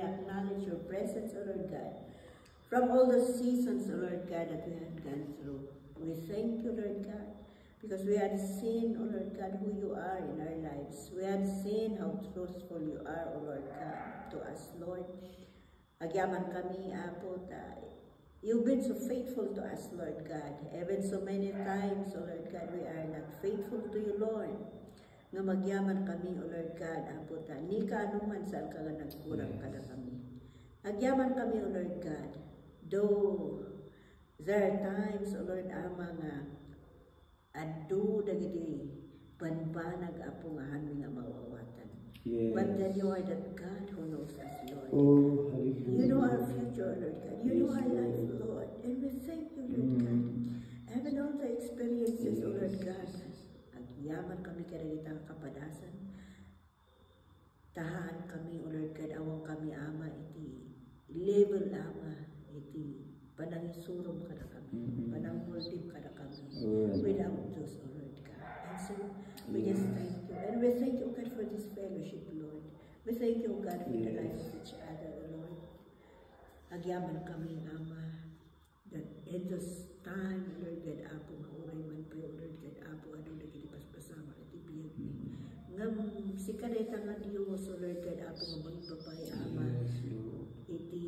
acknowledge your presence, O Lord God. From all the seasons, O Lord God, that we have gone through, we thank you, Lord God, because we have seen, O Lord God, who you are in our lives. We have seen how truthful you are, O Lord God, to us, Lord. Agyaman kami, Apo, you've been so faithful to us, Lord God. Even so many times, O Lord God, we are not faithful to you, Lord. Nga magyaman kami, O Lord God, Apo, ni ka anuman saan ka nga nagkurang ka na kami. Agyaman kami, O Lord God, though there are times, O Lord, Ama, nga adu dagiti banbanag, Apo, nga hami nga mawawatan. Yes. But then you are that God who knows us, Lord. Oh, hallelujah. You know our future, Lord God. You know our life, Lord. And we thank you, Lord God. Having all the experiences, O Lord God, agyaman kami karagitang kapadasan. Tahaan kami, O Lord God, awang kami, Ama, iti level, Ama, iti panangisurom ka na kami, panangmultip ka na kami, without those, O Lord God. And so, we just thank you. And we thank you, God, for this fellowship, Lord. We thank you, God, for the life of each other, O Lord. Agyaman kami, Ama, that in this time, Lord God, Apo, mauray man pa, O Lord God, Apo, ano na kinipaspasama at ibiyag ni. Ngam, si kareta nga Diyos, O Lord God, Apo, nga magpapay, Ama, iti